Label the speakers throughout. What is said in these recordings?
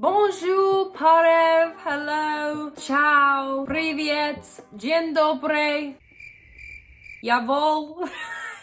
Speaker 1: Bonjour, parev, hello, ciao, привет, dzień dobry, jawohl.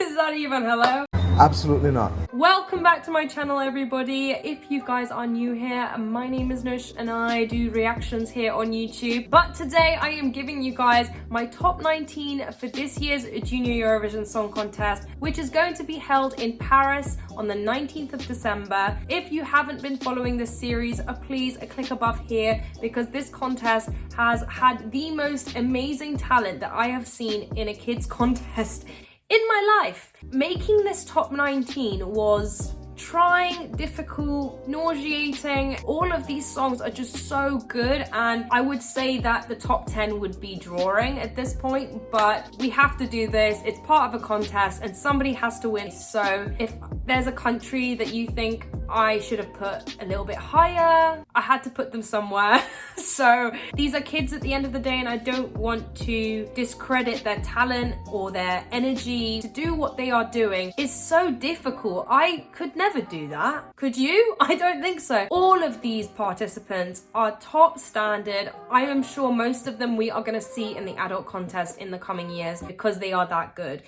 Speaker 1: Is that even hello?
Speaker 2: Absolutely not.
Speaker 1: Welcome back to my channel, everybody. If you guys are new here, my name is Nush and I do reactions here on YouTube. But today I am giving you guys my top 19 for this year's Junior Eurovision Song Contest, which is going to be held in Paris on the 19th of December. If you haven't been following this series, please click above here because this contest has had the most amazing talent that I have seen in a kids contest in my life. Making this top 19 was trying, difficult, nauseating. All of these songs are just so good, and I would say that the top 10 would be drawing at this point, but we have to do this. It's part of a contest and somebody has to win. So if there's a country that you think I should have put a little bit higher, I had to put them somewhere. So these are kids at the end of the day, and I don't want to discredit their talent or their energy. To do what they are doing is so difficult. I could never do that. Could you? I don't think so. All of these participants are top standard. I am sure most of them we are going to see in the adult contest in the coming years because they are that good.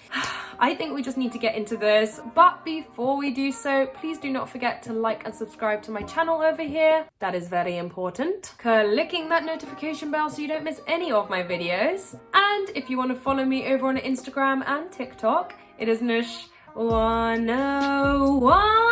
Speaker 1: I think we just need to get into this. But before we do so, please do not forget to like and subscribe to my channel over here. That is very important. Clicking that notification bell so you don't miss any of my videos. And if you want to follow me over on Instagram and TikTok, it is Nush101.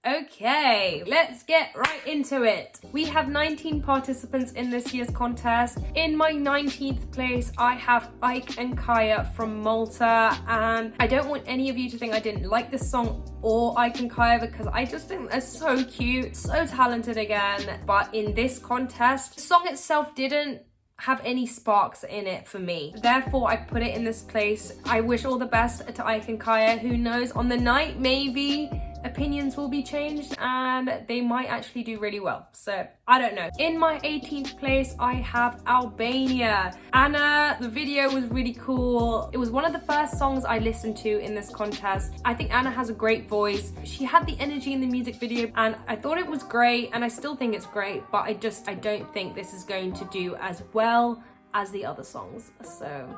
Speaker 1: Okay, let's get right into it. We have 19 participants in this year's contest. In my 19th place, I have Ike and Kaya from Malta, and I don't want any of you to think I didn't like this song or Ike and Kaya because I just think they're so cute, so talented again. But in this contest, the song itself didn't have any sparks in it for me. Therefore, I put it in this place. I wish all the best to Ike and Kaya. Who knows, on the night, maybe opinions will be changed and they might actually do really well. So I don't know. In my 18th place, I have Albania. Anna, the video was really cool. It was one of the first songs I listened to in this contest. I think Anna has a great voice. She had the energy in the music video and I thought it was great, and I still think it's great, but I don't think this is going to do as well as the other songs. So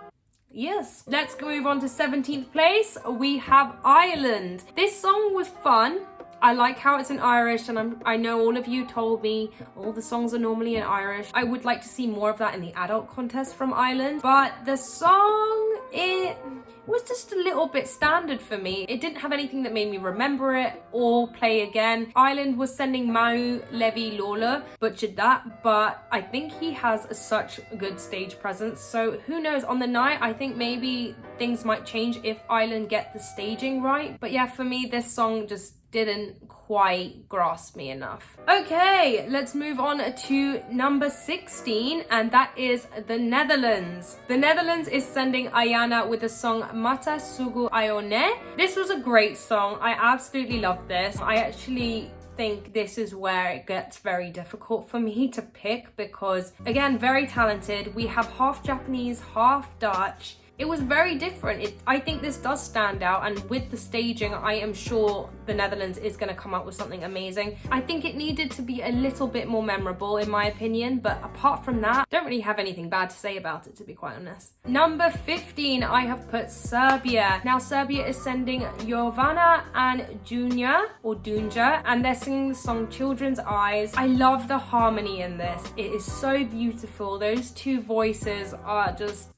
Speaker 1: yes, let's move on to 17th place. We have Ireland. This song was fun. I like how it's in Irish, and I know all of you told me all the songs are normally in Irish. I would like to see more of that in the adult contest from Ireland, but the song, it was just a little bit standard for me. It didn't have anything that made me remember it or play again. Ireland was sending Mau Levi Lola, butchered that, but I think he has such a good stage presence. So who knows, on the night, I think maybe things might change if Ireland get the staging right. But yeah, for me, this song just didn't quite grasp me enough. Okay, let's move on to number 16, and that is the Netherlands. The Netherlands is sending Ayana with the song Mata Sugu Ione. This was a great song. I absolutely loved this. I actually think this is where it gets very difficult for me to pick because, again, very talented. We have half Japanese, half Dutch. It was very different. I think this does stand out, and with the staging, I am sure the Netherlands is going to come up with something amazing. I think it needed to be a little bit more memorable in my opinion, but apart from that, don't really have anything bad to say about it, to be quite honest. Number 15, I have put Serbia. Now, Serbia is sending Jovana and Dunja, and they're singing the song Children's Eyes. I love the harmony in this. It is so beautiful. Those two voices are just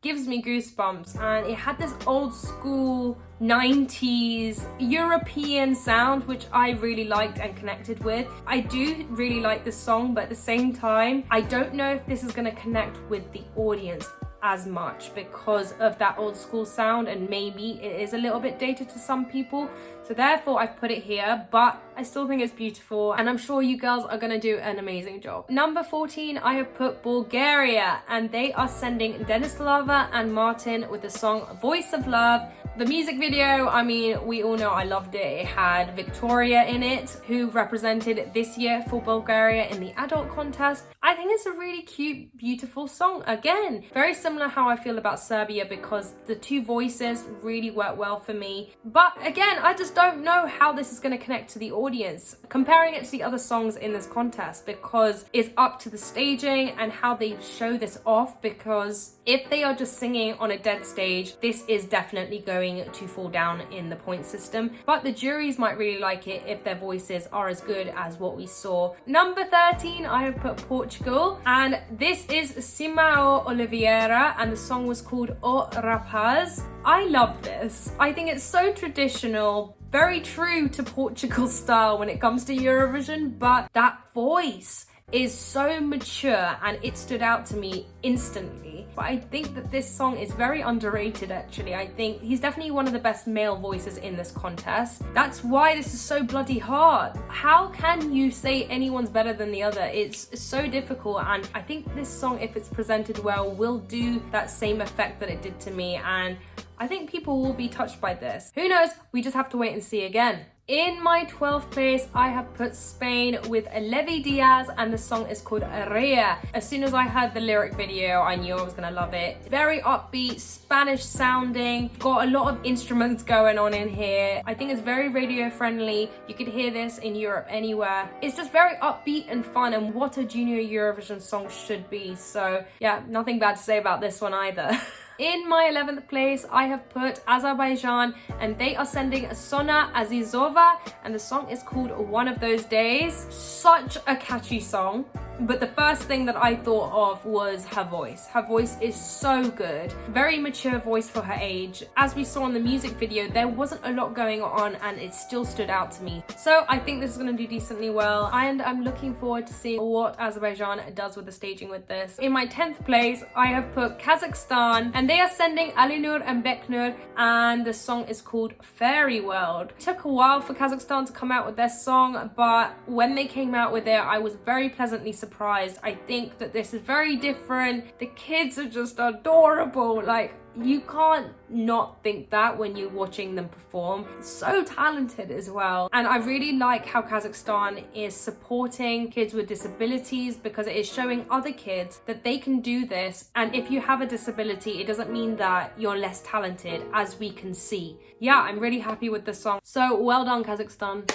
Speaker 1: gives me goosebumps, and it had this old school 90s European sound which I really liked and connected with. I do really like this song, but at the same time I don't know if this is going to connect with the audience as much because of that old school sound, and maybe it is a little bit dated to some people. So therefore I've put it here, but I still think it's beautiful and I'm sure you girls are gonna do an amazing job. Number 14, I have put Bulgaria, and they are sending Denislava and Martin with the song Voice of Love. The music video, I mean, we all know I loved it. It had Victoria in it, who represented this year for Bulgaria in the adult contest. I think it's a really cute, beautiful song. Again, very similar how I feel about Serbia because the two voices really work well for me. But again, I just don't know how this is going to connect to the audience, comparing it to the other songs in this contest, because it's up to the staging and how they show this off, because if they are just singing on a dead stage, this is definitely going to fall down in the point system. But the juries might really like it if their voices are as good as what we saw. Number 13, I have put Portugal, and this is Simão Oliveira, and the song was called O Rapaz. I love this. I think it's so traditional, very true to Portugal style when it comes to Eurovision, but that voice is so mature and it stood out to me instantly. But I think that this song is very underrated actually. I think he's definitely one of the best male voices in this contest. That's why this is so bloody hard. How can you say anyone's better than the other? It's so difficult, and I think this song, if it's presented well, will do that same effect that it did to me, and I think people will be touched by this. Who knows? We just have to wait and see again. In my 12th place, I have put Spain with Levi Diaz, and the song is called Rea. As soon as I heard the lyric video, I knew I was gonna love it. Very upbeat, Spanish sounding, got a lot of instruments going on in here. I think it's very radio friendly. You could hear this in Europe anywhere. It's just very upbeat and fun, and what a Junior Eurovision song should be. So yeah, nothing bad to say about this one either. In my 11th place, I have put Azerbaijan, and they are sending Sona Azizova, and the song is called One of Those Days. Such a catchy song. But the first thing that I thought of was her voice. Her voice is so good. Very mature voice for her age. As we saw in the music video, there wasn't a lot going on and it still stood out to me. So I think this is going to do decently well, and I'm looking forward to seeing what Azerbaijan does with the staging with this. In my 10th place, I have put Kazakhstan, and they are sending Alinur and Beknur, and the song is called Fairy World. It took a while for Kazakhstan to come out with their song, but when they came out with it, I was very pleasantly surprised. I think that this is very different. The kids are just adorable. Like, you can't not think that when you're watching them perform. So talented as well. And I really like how Kazakhstan is supporting kids with disabilities, because it is showing other kids that they can do this. And if you have a disability, it doesn't mean that you're less talented, as we can see. Yeah, I'm really happy with the song. So well done, Kazakhstan.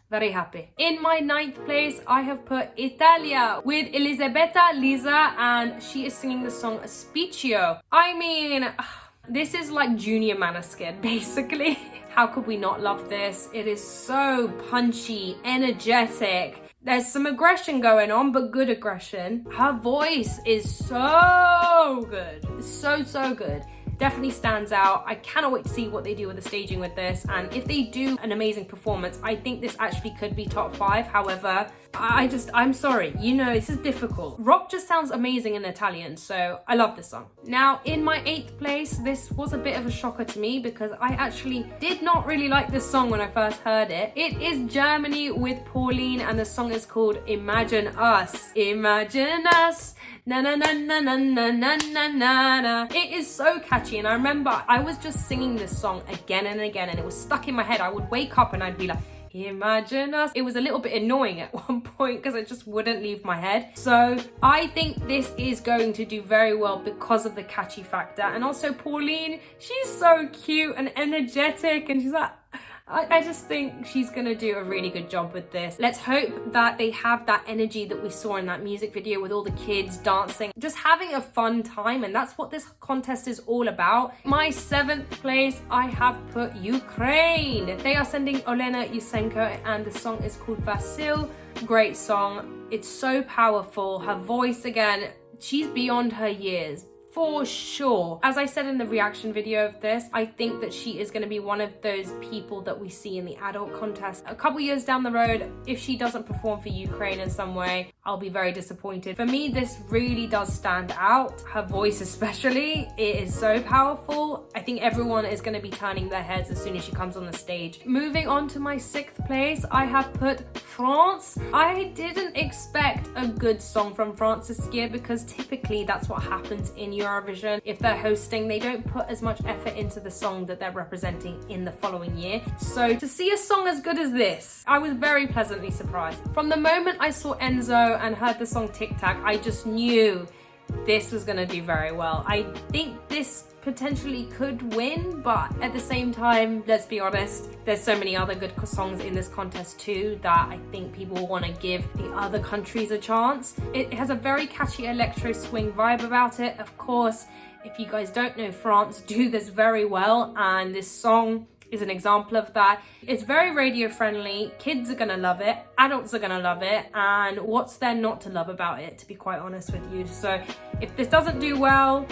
Speaker 1: Very happy. In my 9th place, I have put Italia with Elisabetta Lisa, and she is singing the song Spicchio. I mean, this is like Junior Maneskin, basically. How could we not love this? It is so punchy, energetic. There's some aggression going on, but good aggression. Her voice is so good. So good. Definitely stands out. I cannot wait to see what they do with the staging with this, and if they do an amazing performance, I think this actually could be top 5. However, I'm sorry, you know, this is difficult. Rock just sounds amazing in Italian, so I love this song. Now, in my 8th place, this was a bit of a shocker to me, because I actually did not really like this song when I first heard it. It is Germany with Pauline, and the song is called Imagine Us. Imagine Us. Na na na na na na na na na. It is so catchy, and I remember I was just singing this song again and again, and it was stuck in my head. I would wake up and I'd be like, Imagine Us. It was a little bit annoying at one point because it just wouldn't leave my head. So I think this is going to do very well because of the catchy factor. And also Pauline, she's so cute and energetic, and she's like, I just think she's gonna do a really good job with this. Let's hope that they have that energy that we saw in that music video with all the kids dancing, just having a fun time, and that's what this contest is all about. My 7th place, I have put Ukraine. They are sending Olena Yusenko, and the song is called Vasil. Great song. It's so powerful. Her voice, again, she's beyond her years. For sure. As I said in the reaction video of this, I think that she is going to be one of those people that we see in the adult contest. A couple years down the road, if she doesn't perform for Ukraine in some way, I'll be very disappointed. For me, this really does stand out. Her voice especially, it is so powerful. I think everyone is going to be turning their heads as soon as she comes on the stage. Moving on to my 6th place, I have put France. I didn't expect a good song from France this year, because typically that's what happens in Eurovision. If they're hosting, they don't put as much effort into the song that they're representing in the following year. So to see a song as good as this, I was very pleasantly surprised. From the moment I saw Enzo and heard the song Tic Tac, I just knew this was going to do very well. I think this potentially could win, but at the same time, let's be honest, there's so many other good songs in this contest too that I think people want to give the other countries a chance. It has a very catchy electro swing vibe about it. Of course, if you guys don't know, France do this very well, and this song is an example of that. It's very radio friendly. Kids are gonna love it, adults are gonna love it, and what's there not to love about it, to be quite honest with you? So if this doesn't do well,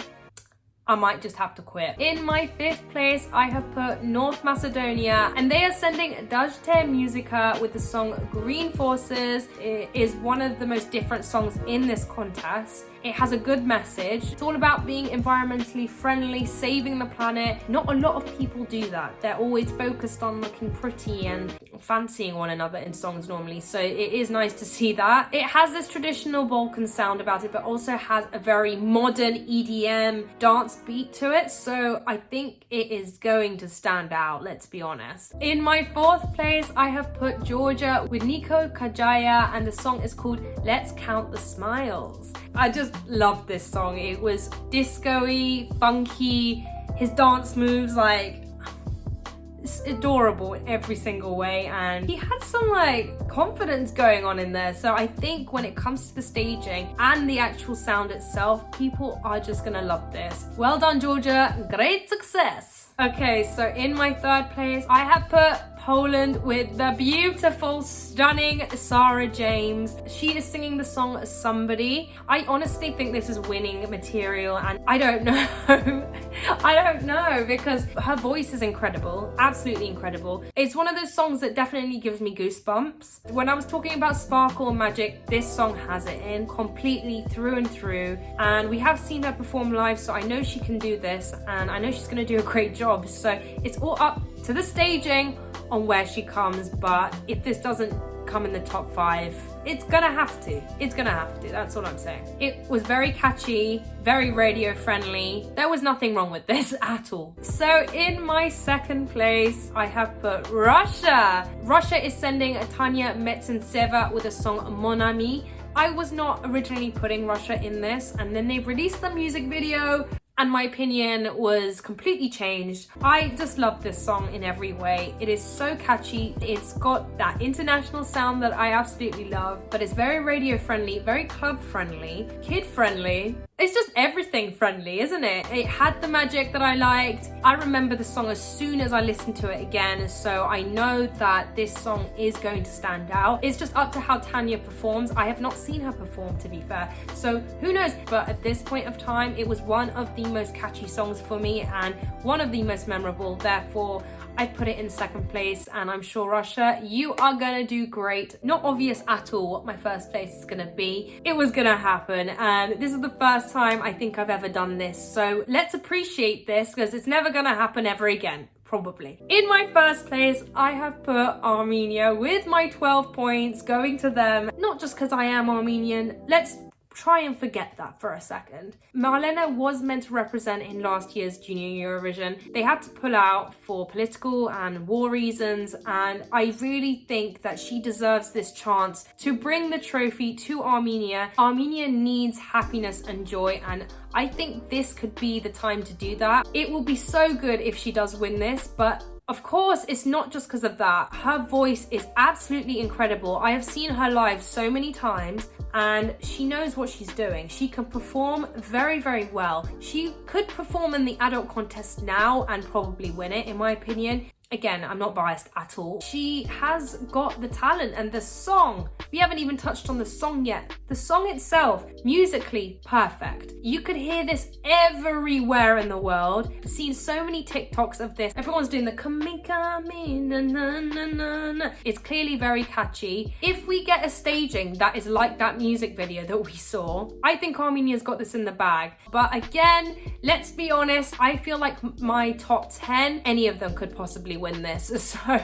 Speaker 1: I might just have to quit. In my 5th place, I have put North Macedonia, and they are sending Dajte Musica with the song Green Forces. It is one of the most different songs in this contest. It has a good message. It's all about being environmentally friendly, saving the planet. Not a lot of people do that. They're always focused on looking pretty and fancying one another in songs normally. So it is nice to see that. It has this traditional Balkan sound about it, but also has a very modern EDM dance beat to it. So I think it is going to stand out, let's be honest. In my 4th place, I have put Georgia with Niko Kajaya, and the song is called Let's Count the Smiles. I just loved this song. It was disco-y, funky, his dance moves, like, it's adorable in every single way, and he had some like confidence going on in there. So I think when it comes to the staging and the actual sound itself, people are just gonna love this. Well done, Georgia, great success. Okay, so in my 3rd place, I have put Poland with the beautiful, stunning Sarah James. She is singing the song Somebody. I honestly think this is winning material, and I don't know. I don't know, because her voice is incredible, absolutely incredible. It's one of those songs that definitely gives me goosebumps. When I was talking about sparkle and magic, this song has it in completely through and through, and we have seen her perform live, so I know she can do this, and I know she's going to do a great job. So it's all up to the staging on where she comes, but if this doesn't come in the top 5, it's gonna have to. It's gonna have to, that's all I'm saying. It was very catchy, very radio friendly. There was nothing wrong with this at all. So in my 2nd place, I have put Russia. Russia is sending Tanya Metsentseva with the song Mon Ami. I was not originally putting Russia in this, and then they released the music video, and my opinion was completely changed. I just love this song in every way. It is so catchy. It's got that international sound that I absolutely love, but it's very radio friendly, very club friendly, kid friendly. It's just everything friendly, isn't it? It had the magic that I liked. I remember the song as soon as I listened to it again, so I know that this song is going to stand out. It's just up to how Tanya performs. I have not seen her perform, to be fair, so who knows? But at this point of time, it was one of the most catchy songs for me and one of the most memorable. Therefore, I put it in 2nd place, and I'm sure, Russia, you are gonna do great. Not obvious at all what my 1st place is gonna be. It was gonna happen, and this is the first time I think I've ever done this. So let's appreciate this, because it's never gonna happen ever again. Probably. In my 1st place, I have put Armenia with my 12 points going to them. Not just because I am Armenian. Let's try and forget that for a second. Marlena was meant to represent in last year's Junior Eurovision. They had to pull out for political and war reasons, and I really think that she deserves this chance to bring the trophy to Armenia. Armenia needs happiness and joy, and I think this could be the time to do that. It will be so good if she does win this, but of course, it's not just because of that. Her voice is absolutely incredible. I have seen her live so many times, and she knows what she's doing. She can perform very, very well. She could perform in the adult contest now and probably win it, in my opinion. Again, I'm not biased at all. She has got the talent, and the song, we haven't even touched on the song yet. The song itself, musically perfect. You could hear this everywhere in the world. I've seen so many TikToks of this. Everyone's doing the kami kami na na na na na. It's clearly very catchy. If we get a staging that is like that music video that we saw, I think Armenia's got this in the bag. But again, let's be honest, I feel like my top 10, any of them could possibly win this. So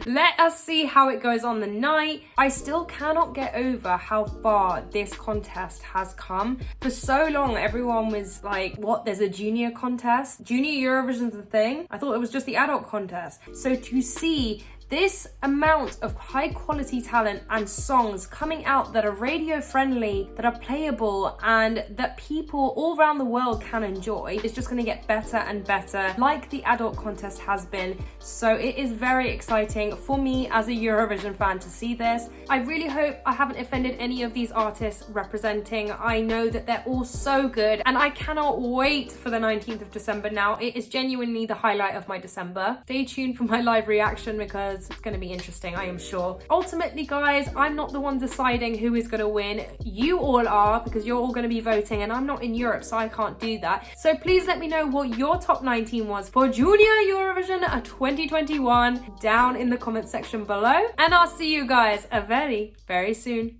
Speaker 1: let us see how it goes on the night. I still cannot get over how far this contest has come. For so long, everyone was like, what, there's a junior contest? Junior Eurovision's a thing? I thought it was just the adult contest. So to see This amount of high quality talent and songs coming out that are radio friendly, that are playable, and that people all around the world can enjoy is just going to get better and better, like the adult contest has been. So it is very exciting for me as a Eurovision fan to see this. I really hope I haven't offended any of these artists representing. I know that they're all so good, and I cannot wait for the 19th of December now. It is genuinely the highlight of my December. Stay tuned for my live reaction because it's going to be interesting, I am sure. Ultimately, guys, I'm not the one deciding who is going to win. You all are, because you're all going to be voting, and I'm not in Europe, so I can't do that. So please let me know what your top 19 was for Junior Eurovision 2021 down in the comment section below, and I'll see you guys very, very soon.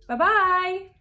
Speaker 1: Bye bye.